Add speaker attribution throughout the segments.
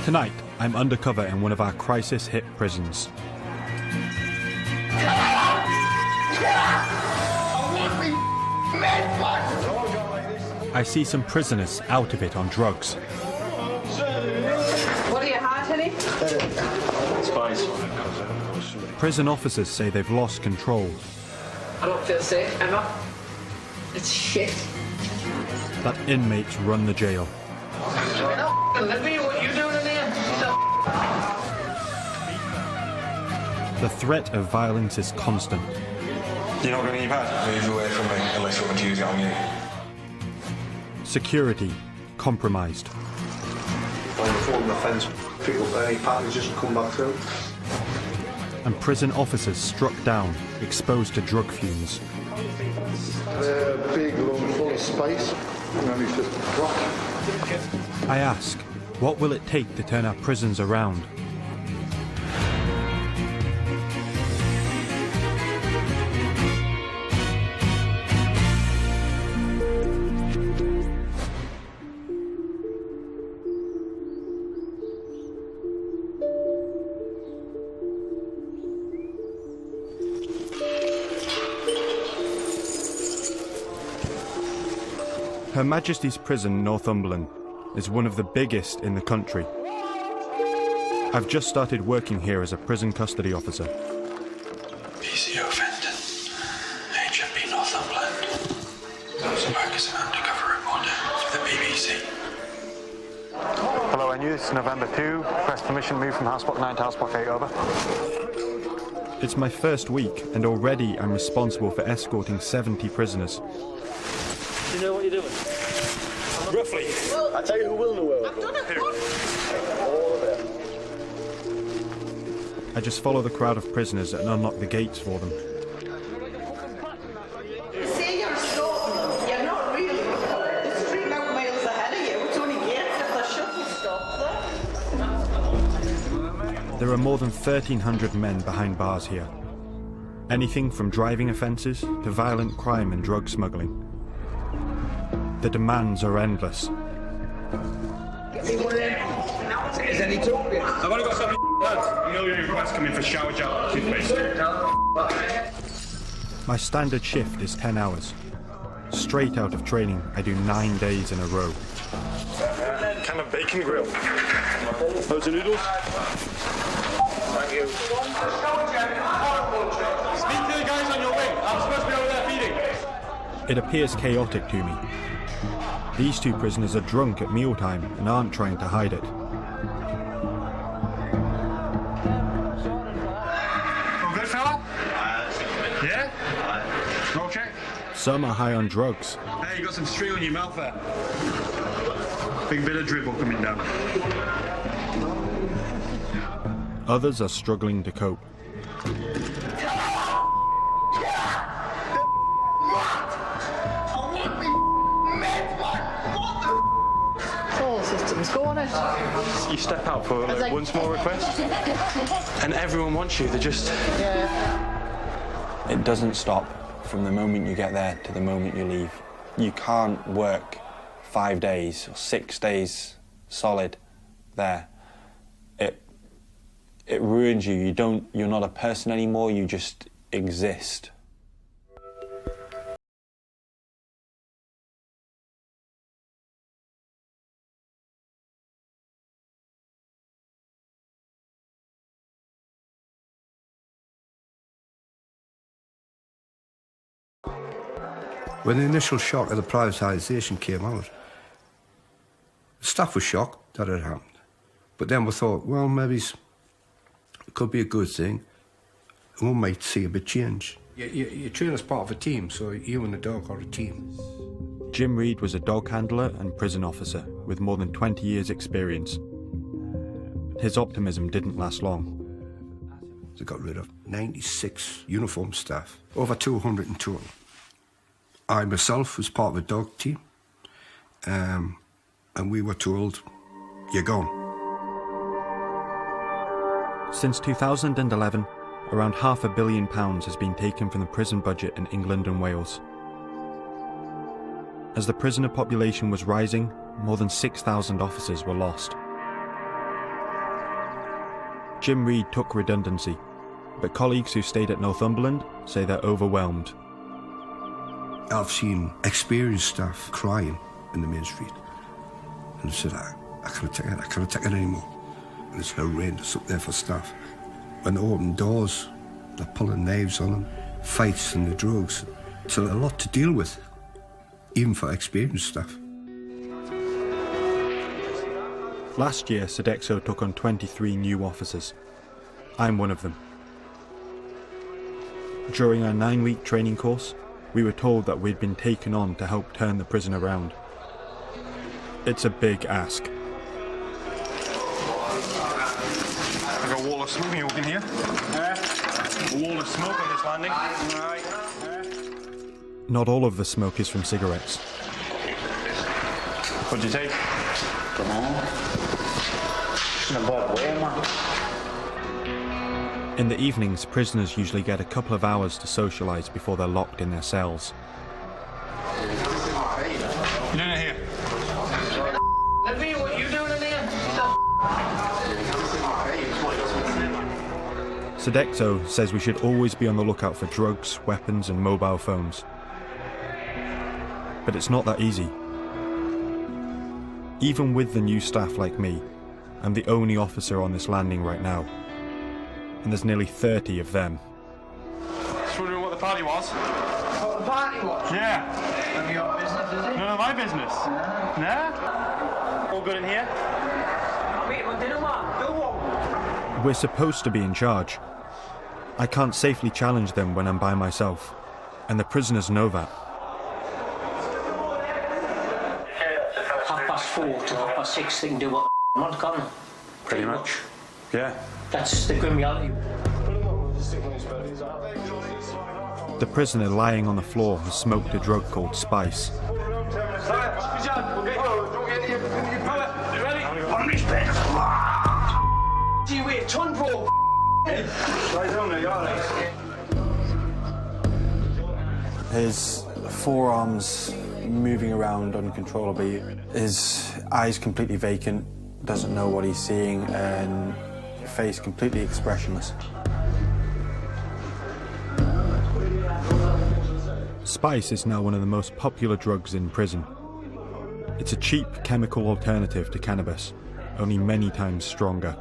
Speaker 1: Tonight, I'm undercover in one of our crisis-hit prisons. I see some prisoners out of it on drugs.
Speaker 2: What are you hot, honey?
Speaker 3: Spice.
Speaker 1: Prison officers say they've lost control.
Speaker 2: I don't feel safe, Emma. It's shit.
Speaker 1: That inmates run the jail.
Speaker 2: Let me what you doing in here?
Speaker 1: The threat of violence is constant.
Speaker 4: You're not going to your bed? Move away from me unless you want me to use it on you.
Speaker 1: Security compromised.
Speaker 5: On the front of the fence, pick up any packages and come back through.
Speaker 1: And prison officers struck down, exposed to drug fumes.
Speaker 5: They're big, long, full of space, and then it's just rock.
Speaker 1: I ask, what will it take to turn our prisons around? Her Majesty's Prison, Northumberland, is one of the biggest in the country. I've just started working here as a prison custody officer.
Speaker 4: PCO Fenton, HMP Northumberland. I was working as an undercover reporter for the BBC.
Speaker 6: Hello, NU, this is November 2. Press permission, move from house block 9 to house block 8, over.
Speaker 1: It's my first week, and already I'm responsible for escorting 70 prisoners.
Speaker 3: Do you know what you're doing? Roughly.
Speaker 5: I tell you who will know where
Speaker 2: I've done it once.
Speaker 5: all of it.
Speaker 1: I just follow the crowd of prisoners and unlock the gates for them.
Speaker 2: Say you're stopping them. You're not really. The street out miles ahead of you. It's only gates if they're shut, you stop there.
Speaker 1: There are more than 1,300 men behind bars here. Anything from driving offences to violent crime and drug smuggling. The demands are endless.
Speaker 7: Is any talking?
Speaker 3: I've only got 7 lads. You know your request coming for shower gel, toothpaste.
Speaker 1: My standard shift is 10 hours. Straight out of training, I do 9 days in a row.
Speaker 4: Can of bacon grill.
Speaker 3: Loads of noodles.
Speaker 7: Thank you.
Speaker 3: Speak to the guys on your wing. I'm supposed to be over there feeding.
Speaker 1: It appears chaotic to me. These two prisoners are drunk at mealtime and aren't trying to hide it.
Speaker 3: All good, fella? Yeah? Okay.
Speaker 1: Some are high on drugs.
Speaker 3: Hey, you got some string on your mouth there. Big bit of dribble coming down.
Speaker 1: Others are struggling to cope.
Speaker 4: You step out for like one small request, and everyone wants you. They're just...
Speaker 8: It doesn't stop from the moment you get there to the moment you leave. You can't work 5 days or 6 days solid there. It ruins you. You're not a person anymore, you just exist.
Speaker 5: When the initial shock of the privatisation came out, the staff were shocked that it happened. But then we thought, well, maybe it could be a good thing, and we might see a bit change. You train as part of a team, so you and the dog are a team.
Speaker 1: Jim Reed was a dog handler and prison officer with more than 20 years' experience. His optimism didn't last long.
Speaker 5: They got rid of 96 uniformed staff, over 200 in total. I myself was part of a dog team, and we were told, you're gone.
Speaker 1: Since 2011, around £500 million has been taken from the prison budget in England and Wales. As the prisoner population was rising, more than 6,000 officers were lost. Jim Reed took redundancy, but colleagues who stayed at Northumberland say they're overwhelmed.
Speaker 5: I've seen experienced staff crying in the main street. And I said, I can't take it anymore. And it's horrendous up there for staff. When they open doors, they're pulling knives on them, fights and the drugs. It's a lot to deal with, even for experienced staff.
Speaker 1: Last year, Sodexo took on 23 new officers. I'm one of them. During our 9-week training course, we were told that we'd been taken on to help turn the prison around. It's a big ask.
Speaker 3: There's a wall of smoke when you walk in here. A wall of smoke on this landing.
Speaker 1: Not all of the smoke is from cigarettes.
Speaker 3: What'd you take?
Speaker 7: Come on. In a bad way, man.
Speaker 1: In the evenings, prisoners usually get a couple of hours to socialise before they're locked in their cells.
Speaker 3: You doing it here?
Speaker 7: Let me, what you doing in here?
Speaker 1: Sodexo says we should always be on the lookout for drugs, weapons and mobile phones. But it's not that easy. Even with the new staff like me, I'm the only officer on this landing right now. And there's nearly 30 of them.
Speaker 3: Just wondering what the party was.
Speaker 7: What the party was?
Speaker 3: Yeah.
Speaker 7: None of your business, is it?
Speaker 3: None of my business. Nah? All good in here?
Speaker 7: I'm eating my dinner, man. Go on.
Speaker 1: We're supposed to be in charge. I can't safely challenge them when I'm by myself. And the prisoners know that.
Speaker 9: 4:30 to 6:30, they can do what they want, can't they?
Speaker 3: Pretty much. Yeah.
Speaker 9: That's the grim reality.
Speaker 1: The prisoner lying on the floor has smoked a drug called spice.
Speaker 8: His forearms moving around uncontrollably, his eyes completely vacant, doesn't know what he's seeing, and face completely expressionless.
Speaker 1: Spice is now one of the most popular drugs in prison. It's a cheap chemical alternative to cannabis, only many times stronger.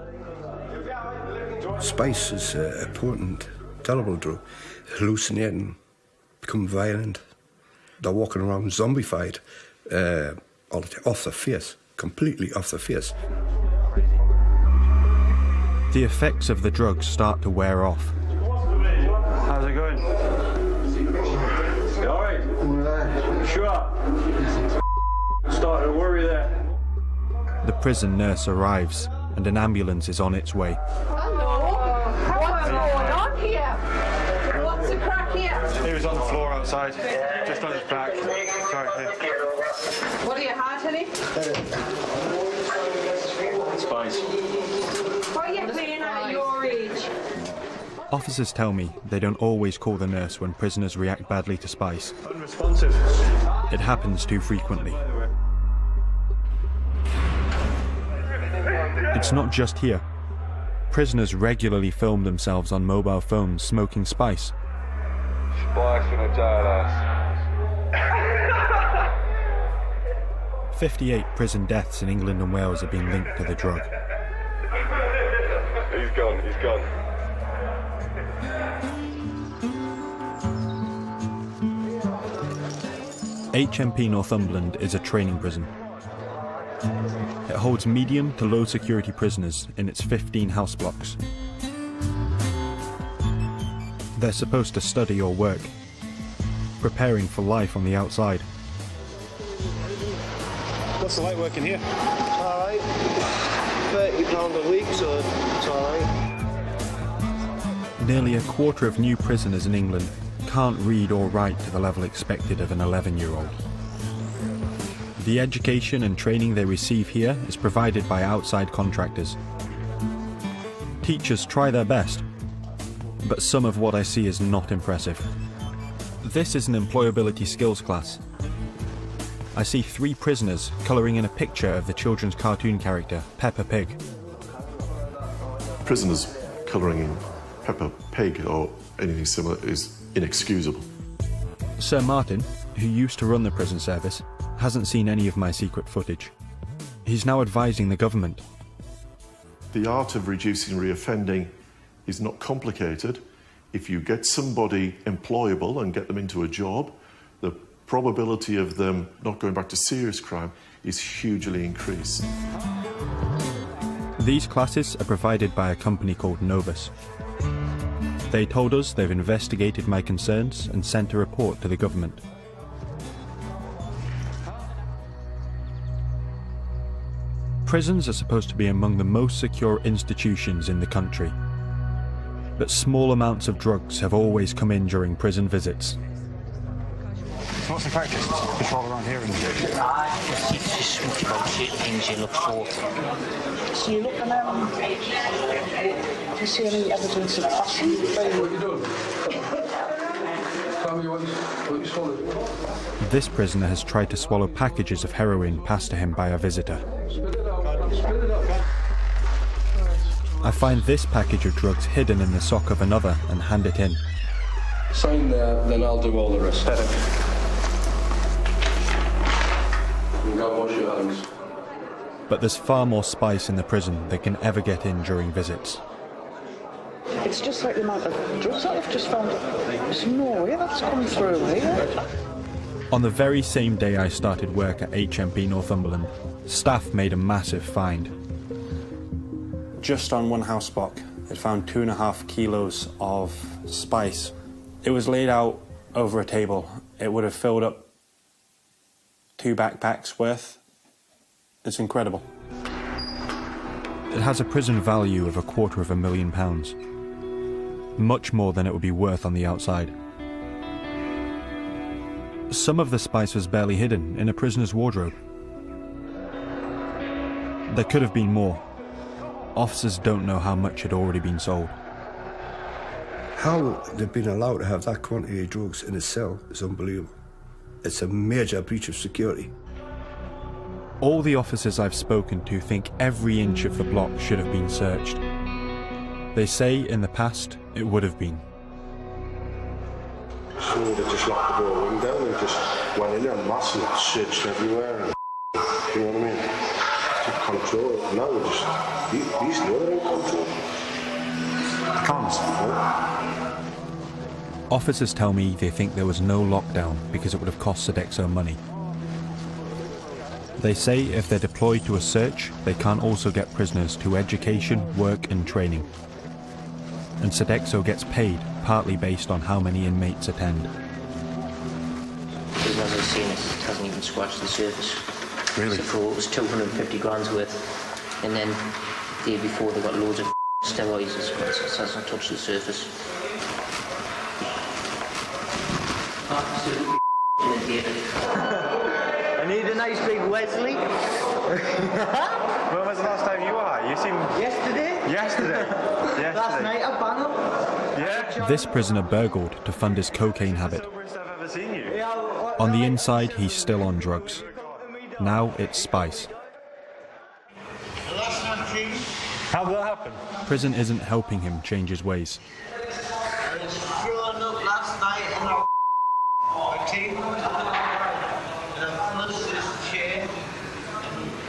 Speaker 5: Spice is a potent, terrible drug. Hallucinating, become violent. They're walking around zombified, all the time, off their face, completely off their face.
Speaker 1: The effects of the drugs start to wear off.
Speaker 3: How's it going? You alright? Sure. Starting to worry there.
Speaker 1: The prison nurse arrives, and an ambulance is on its way.
Speaker 2: Hello? What's going on here? What's the crack here?
Speaker 3: He was on the floor outside, just on his back. Sorry, here.
Speaker 2: What are you had, honey?
Speaker 3: Spice.
Speaker 2: What are you playing at your age?
Speaker 1: Officers tell me they don't always call the nurse when prisoners react badly to spice.
Speaker 3: Unresponsive.
Speaker 1: It happens too frequently. It's not just here. Prisoners regularly film themselves on mobile phones smoking spice.
Speaker 10: Spice in a jailhouse.
Speaker 1: 58 prison deaths in England and Wales are being linked to the drug.
Speaker 10: He's gone, he's gone.
Speaker 1: HMP Northumberland is a training prison. It holds medium to low security prisoners in its 15 house blocks. They're supposed to study or work, preparing for life on the outside.
Speaker 3: What's the like working here?
Speaker 11: Alright. £30 a week, so it's alright.
Speaker 1: Nearly a quarter of new prisoners in England can't read or write to the level expected of an 11-year-old. The education and training they receive here is provided by outside contractors. Teachers try their best, but some of what I see is not impressive. This is an employability skills class. I see 3 prisoners colouring in a picture of the children's cartoon character, Peppa Pig.
Speaker 12: Prisoners colouring in Peppa Pig or anything similar is inexcusable.
Speaker 1: Sir Martin, who used to run the prison service, hasn't seen any of my secret footage. He's now advising the government.
Speaker 12: The art of reducing reoffending is not complicated. If you get somebody employable and get them into a job, the probability of them not going back to serious crime is hugely increased.
Speaker 1: These classes are provided by a company called Novus. They told us they've investigated my concerns and sent a report to the government. Prisons are supposed to be among the most secure institutions in the country. But small amounts of drugs have always come in during prison visits.
Speaker 6: So what's the practice? Patrol around here and
Speaker 9: Just about certain things you look for.
Speaker 2: So you look around, do you see any evidence of passion? What you doing? Tell me what you swallowed.
Speaker 1: This prisoner has tried to swallow packages of heroin passed to him by a visitor. I find this package of drugs hidden in the sock of another and hand it in.
Speaker 10: Sign there, then I'll do all the rest. You go wash your hands.
Speaker 1: But there's far more spice in the prison than can ever get in during visits.
Speaker 2: It's just like the amount of drugs that I've just found. There's no way that's come through here.
Speaker 1: On the very same day I started work at HMP Northumberland, staff made a massive find.
Speaker 8: Just on one house block, it found 2.5 kilos of spice. It was laid out over a table. It would have filled up 2 backpacks worth. It's incredible.
Speaker 1: It has a prison value of £250,000. Much more than it would be worth on the outside. Some of the spice was barely hidden in a prisoner's wardrobe. There could have been more. Officers don't know how much had already been sold.
Speaker 5: How they've been allowed to have that quantity of drugs in a cell is unbelievable. It's a major breach of security.
Speaker 1: All the officers I've spoken to think every inch of the block should have been searched. They say in the past it would have been.
Speaker 10: So they just locked the door window and just went in there and mass and searched everywhere and you know what I mean? Took control. Now we're just these know they're in control.
Speaker 6: cons.
Speaker 1: Officers tell me they think there was no lockdown because it would have cost Sodexo money. They say if they're deployed to a search, they can't also get prisoners to education, work and training. And Sodexo gets paid partly based on how many inmates attend.
Speaker 9: As I've seen it, it hasn't even scratched the surface.
Speaker 6: Really?
Speaker 9: So it was 250 grand's worth, and then the day before they got loads of steroids. It hasn't touched the surface. Absolutely I need a nice big Wesley.
Speaker 6: When was the last time you were high? You seem...
Speaker 9: Yesterday.
Speaker 6: Yesterday?
Speaker 9: Last night at Bangham.
Speaker 6: Yeah?
Speaker 1: This prisoner burgled to fund his cocaine habit.
Speaker 6: I've ever seen you.
Speaker 1: On the inside, he's still on drugs. Now it's spice.
Speaker 6: How did that happen?
Speaker 1: Prison isn't helping him change his ways.
Speaker 2: I was throwing up last night and I teeth. And I flushed this chair. And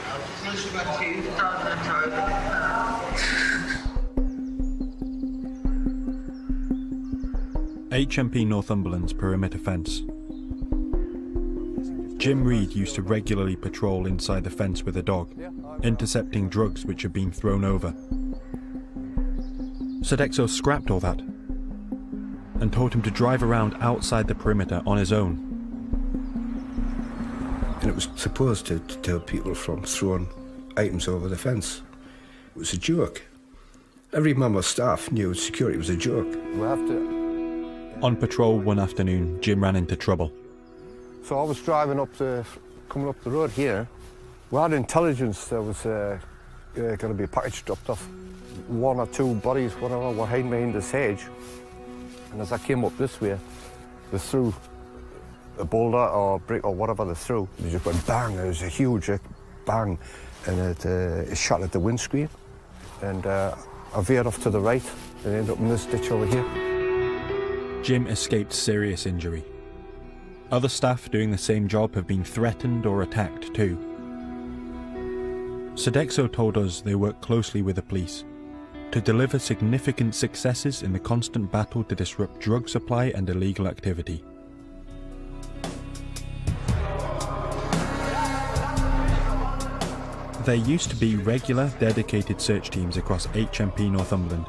Speaker 2: I flushed my teeth down the toilet.
Speaker 1: HMP Northumberland's perimeter fence. Jim Reed used to regularly patrol inside the fence with a dog, intercepting drugs which had been thrown over. Sodexo scrapped all that and told him to drive around outside the perimeter on his own.
Speaker 5: And it was supposed to deter people from throwing items over the fence. It was a joke. Every member of staff knew security was a joke.
Speaker 13: We have to...
Speaker 1: On patrol one afternoon, Jim ran into trouble.
Speaker 13: So I was driving coming up the road here. We had intelligence there was going to be a package dropped off. 1 or 2 bodies, whatever, were hiding behind this hedge. And as I came up this way, they threw a boulder or a brick or whatever they threw. It just went bang, it was a huge bang, and it shot at the windscreen. And I I veered off to the right and ended up in this ditch over here.
Speaker 1: Jim escaped serious injury. Other staff doing the same job have been threatened or attacked too. Sodexo told us they work closely with the police to deliver significant successes in the constant battle to disrupt drug supply and illegal activity. There used to be regular, dedicated search teams across HMP Northumberland.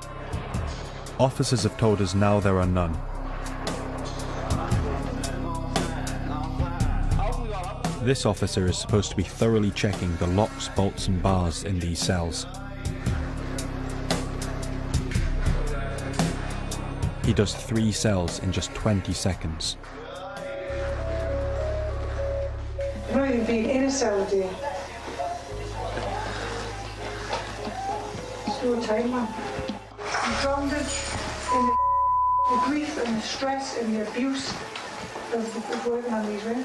Speaker 1: Officers have told us now there are none. This officer is supposed to be thoroughly checking the locks, bolts and bars in these cells. He does 3 cells in just 20 seconds.
Speaker 14: I've not even been in a cell a day. It's no time, man. I'm drowned in the grief and the stress and the abuse of working on these women.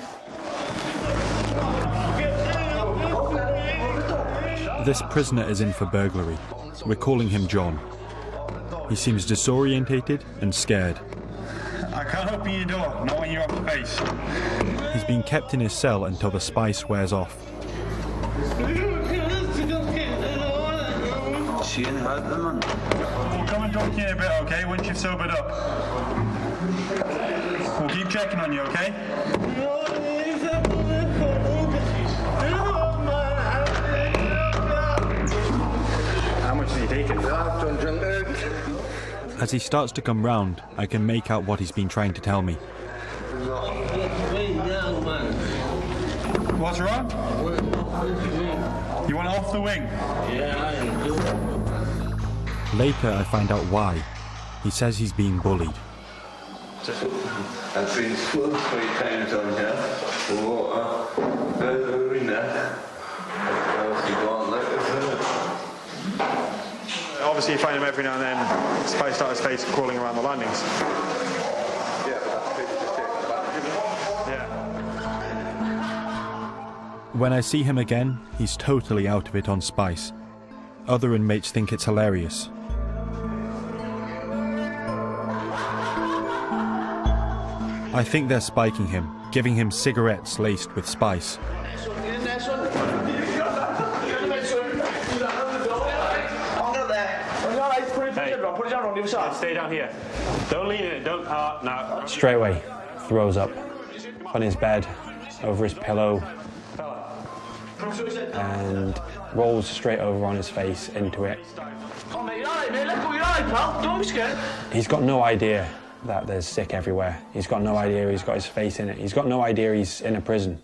Speaker 1: This prisoner is in for burglary. We're calling him John. He seems disorientated and scared.
Speaker 15: I can't open your door, not when you're off the base.
Speaker 1: He's been kept in his cell until the spice wears off.
Speaker 15: She ain't hurt them, man. We'll come and talk to you in a bit, okay, once you've sobered up. We'll keep checking on you, okay? How much is he taking?
Speaker 1: As he starts to come round, I can make out what he's been trying to tell me.
Speaker 15: What's wrong? You want off the wing?
Speaker 1: Later I find out why. He says he's being bullied.
Speaker 10: I've been school 3 times on here. Water, in there.
Speaker 6: Obviously you find him every now and then spaced out his face crawling around the landings.
Speaker 10: Yeah, but that's people just taking advantage.
Speaker 6: Yeah.
Speaker 1: When I see him again, he's totally out of it on spice. Other inmates think it's hilarious. I think they're spiking him, giving him cigarettes laced with spice.
Speaker 6: Stay down here. Don't lean in. Don't. No.
Speaker 16: Straight away, throws up on his bed, over his pillow, and rolls straight over on his face into it. He's got no idea that there's sick everywhere. He's got no idea he's got his face in it. He's got no idea he's in a prison.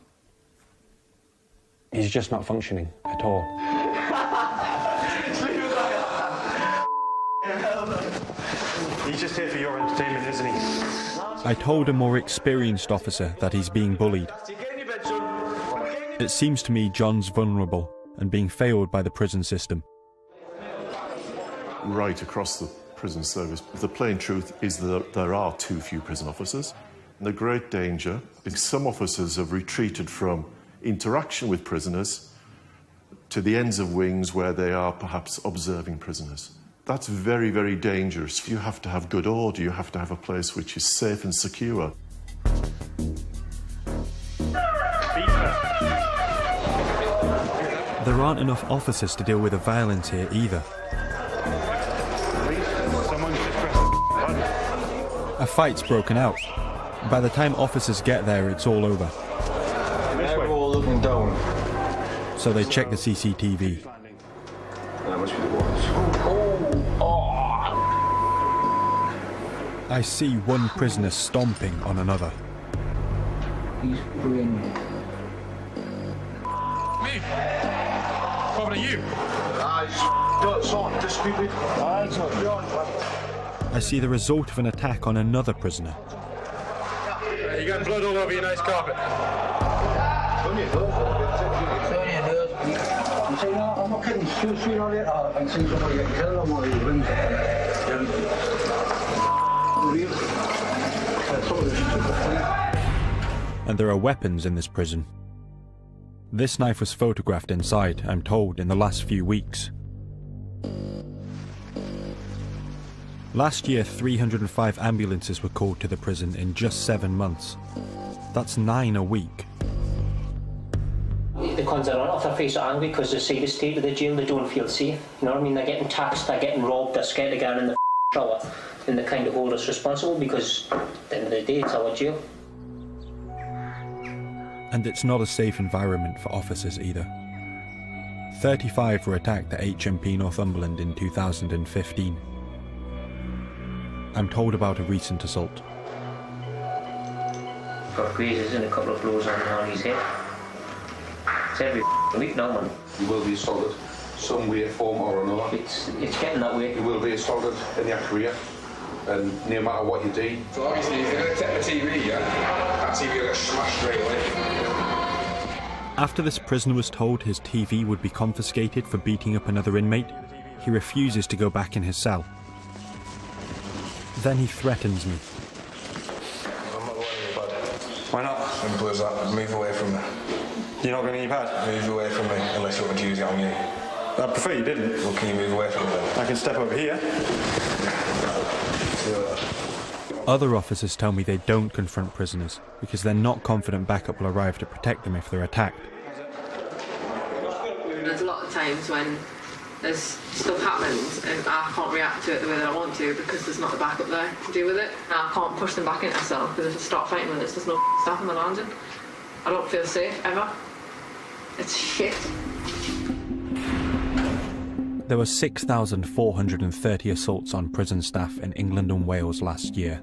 Speaker 16: He's just not functioning at all.
Speaker 6: He's just here for your entertainment, isn't he?
Speaker 1: I told a more experienced officer that he's being bullied. It seems to me John's vulnerable and being failed by the prison system.
Speaker 12: Right across the prison service, the plain truth is that there are too few prison officers. And the great danger is some officers have retreated from interaction with prisoners to the ends of wings where they are perhaps observing prisoners. That's very, very dangerous. You have to have good order. You have to have a place which is safe and secure.
Speaker 1: There aren't enough officers to deal with the violence here either. A fight's broken out. By the time officers get there, it's all over.
Speaker 11: They're all looking down.
Speaker 1: So they check the CCTV.
Speaker 11: That must be the ones.
Speaker 1: I see one prisoner stomping on another.
Speaker 2: He's brilliant.
Speaker 15: Me? What about you?
Speaker 1: I see the result of an attack on another prisoner.
Speaker 15: You got blood all over your nice carpet.
Speaker 2: I'm not kidding. Sooner or later, I'm seeing somebody get killed on one of these wings.
Speaker 1: And there are weapons in this prison. This knife was photographed inside, I'm told, in the last few weeks. Last year, 305 ambulances were called to the prison in just 7 months. That's 9 a week.
Speaker 9: The cons that are off their face are angry because they see the state of the jail, they don't feel safe. You know what I mean? They're getting taxed, they're getting robbed, they're scared to get in the shower, and they kind of hold us responsible because at the end of the day, it's our jail.
Speaker 1: And it's not a safe environment for officers either. 35 were attacked at HMP Northumberland in 2015. I'm told about a recent assault.
Speaker 9: Got grazes and a couple of blows on his head. It's every week now, man.
Speaker 10: You will be assaulted, some way, form or another.
Speaker 9: It's getting that way.
Speaker 10: You will be assaulted in your career, and no matter what you do.
Speaker 3: So obviously, if you're going to take the TV, yeah, that TV will get smashed straight away.
Speaker 1: After this prisoner was told his TV would be confiscated for beating up another inmate, he refuses to go back in his cell. Then he threatens me.
Speaker 3: I'm not worrying about it.
Speaker 16: Why not?
Speaker 3: Simple as that. Move away from me.
Speaker 16: You're not going to need your pad?
Speaker 3: Move away from me, unless you want me to use it on you.
Speaker 16: I prefer you didn't.
Speaker 3: Well, can you move away from me then?
Speaker 16: I can step over here.
Speaker 1: Other officers tell me they don't confront prisoners because they're not confident backup will arrive to protect them if they're attacked.
Speaker 17: There's a lot of times when there's stuff happens and I can't react to it the way that I want to because there's not the backup there to deal with it. And I can't push them back into a cell because if I start fighting with it, there's no staff in the landing. I don't feel safe, ever. It's shit.
Speaker 1: There were 6,430 assaults on prison staff in England and Wales last year.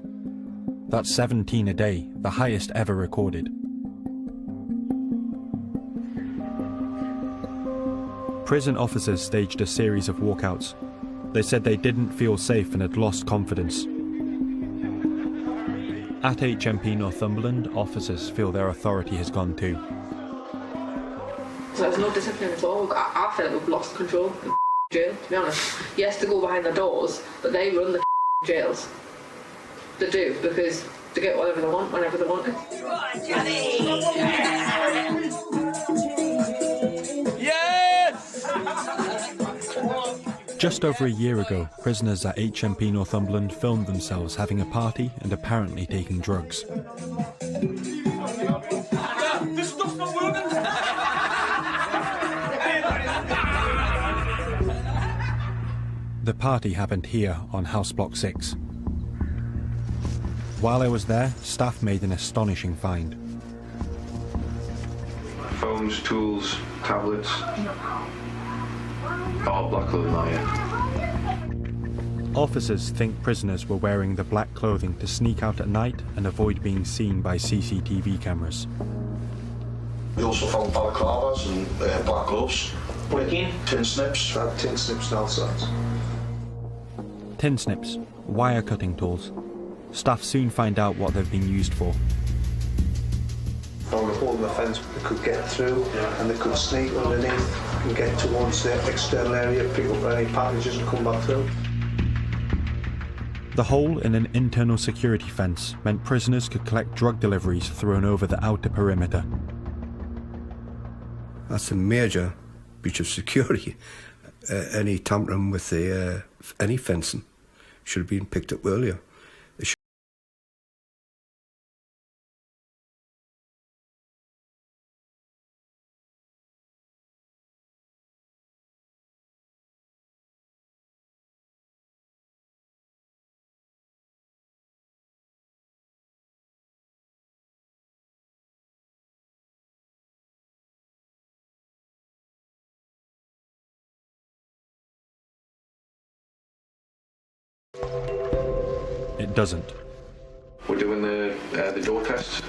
Speaker 1: That's 17 a day, the highest ever recorded. Prison officers staged a series of walkouts. They said they didn't feel safe and had lost confidence. At HMP Northumberland, officers feel their authority has gone too.
Speaker 17: So there's no discipline at all. I feel like we've lost control in jail, to be honest. Yes, to go behind the doors, but they run the jails. They do, because they get whatever they want, whenever they want it.
Speaker 18: Yes!
Speaker 1: Just over a year ago, prisoners at HMP Northumberland filmed themselves having a party and apparently taking drugs.
Speaker 18: This stuff's not working!
Speaker 1: The party happened here on House Block 6. While I was there, staff made an astonishing find.
Speaker 19: Phones, tools, tablets, all black clothing now, yeah.
Speaker 1: Officers think prisoners were wearing the black clothing to sneak out at night and avoid being seen by CCTV cameras.
Speaker 10: We also found balaclavas and black gloves. Tin snips. Tin snips and all sorts.
Speaker 1: Tin snips, wire cutting tools. Staff soon find out what they've been used for.
Speaker 11: Found a hole in the fence they could get through, and they could sneak underneath and get towards the external area, pick up any packages and come back through.
Speaker 1: The hole in an internal security fence meant prisoners could collect drug deliveries thrown over the outer perimeter.
Speaker 5: That's a major breach of security. Any tampering with any fencing should have been picked up earlier.
Speaker 1: It doesn't.
Speaker 19: We're doing the door tests,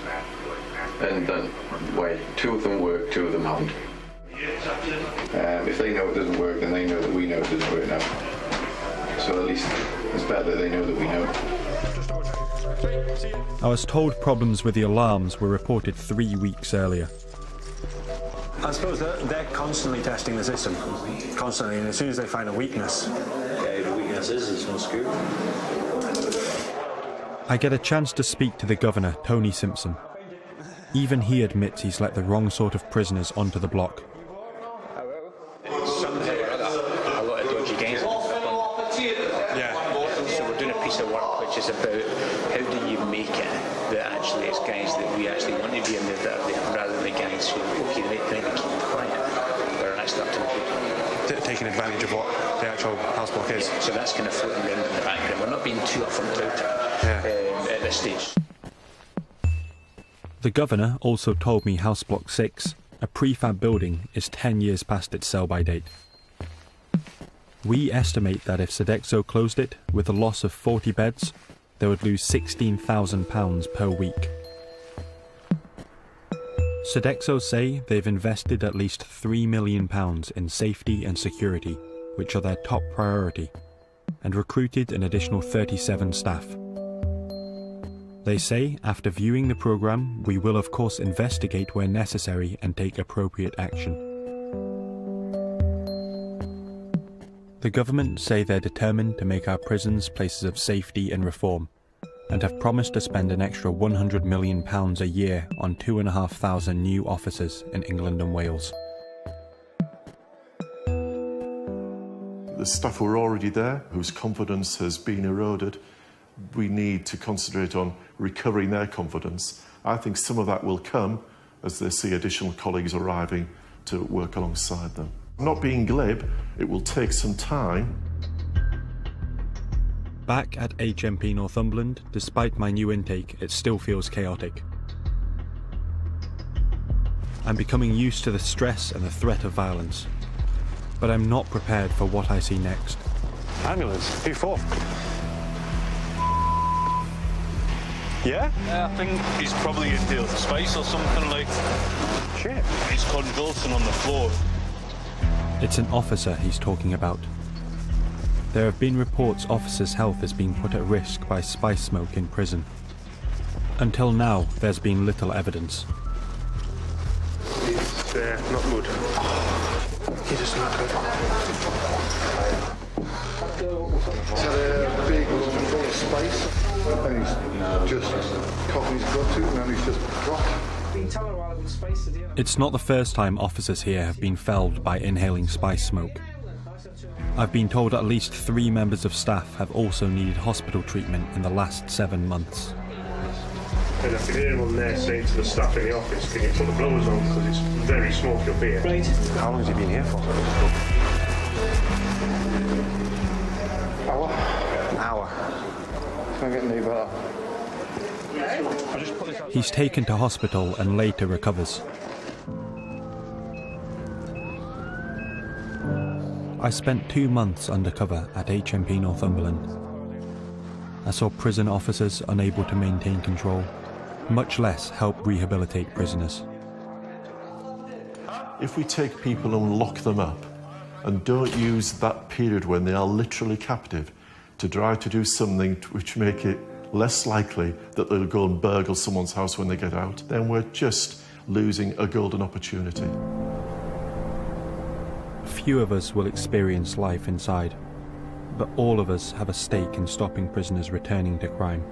Speaker 19: and then, wait, 2 of them work, 2 of them haven't. If they know it doesn't work, then they know that we know it doesn't work now. So at least it's better that they know that we know.
Speaker 1: I was told problems with the alarms were reported 3 weeks earlier.
Speaker 8: I suppose they're constantly testing the system, constantly, and as soon as they find a weakness...
Speaker 20: Yeah, the weakness is there's no scoop.
Speaker 1: I get a chance to speak to the governor, Tony Simpson. Even he admits he's let the wrong sort of prisoners onto the block.
Speaker 20: A lot of dodgy games. Yeah, so we're doing a
Speaker 21: piece of work which is about how do you make it that actually it's guys that we actually want to be in there that are there, rather than guys who, okay, they need to keep quiet, but are actually up to the people.
Speaker 16: Taking advantage of what the actual house block is.
Speaker 21: So that's kind of floating around in the background. We're not being too upfront about it at this stage.
Speaker 1: The governor also told me House Block 6, a prefab building, is 10 years past its sell-by date. We estimate that if Sodexo closed it with a loss of 40 beds, they would lose £16,000 per week. Sodexo say they've invested at least £3 million in safety and security, which are their top priority, and recruited an additional 37 staff. They say after viewing the programme, we will of course investigate where necessary and take appropriate action. The government say they're determined to make our prisons places of safety and reform, and have promised to spend an extra £100 million a year on 2,500 new officers in England and Wales.
Speaker 12: The staff who are already there, whose confidence has been eroded, we need to concentrate on recovering their confidence. I think some of that will come as they see additional colleagues arriving to work alongside them. Not being glib, it will take some time.
Speaker 1: Back at HMP Northumberland, despite my new intake, it still feels chaotic. I'm becoming used to the stress and the threat of violence, but I'm not prepared for what I see next.
Speaker 16: Ambulance? Who for? Yeah?
Speaker 15: I think he's probably inhaled spice or something like.
Speaker 16: Shit.
Speaker 15: He's convulsing on the floor.
Speaker 1: It's an officer he's talking about. There have been reports officers' health is being put at risk by spice smoke in prison. Until now, there's been little evidence.
Speaker 15: It's not good.
Speaker 16: He's just not good.
Speaker 7: He's had a big lung full of spice, and he's just coughing his gut out, and then he's just dropped.
Speaker 1: It's not the first time officers here have been felled by inhaling spice smoke. I've been told at least 3 members of staff have also needed hospital treatment in the last 7 months.
Speaker 15: And I can hear him on there saying to the staff in the office, can you put the blowers on because it's very smoky up here.
Speaker 16: Right. How long has he been here for?
Speaker 7: An hour. It's not getting any better.
Speaker 1: He's taken to hospital and later recovers. I spent 2 months undercover at HMP Northumberland. I saw prison officers unable to maintain control, much less help rehabilitate prisoners.
Speaker 12: If we take people and lock them up and don't use that period when they are literally captive to try to do something which make it less likely that they'll go and burgle someone's house when they get out, then we're just losing a golden opportunity.
Speaker 1: Few of us will experience life inside, but all of us have a stake in stopping prisoners returning to crime.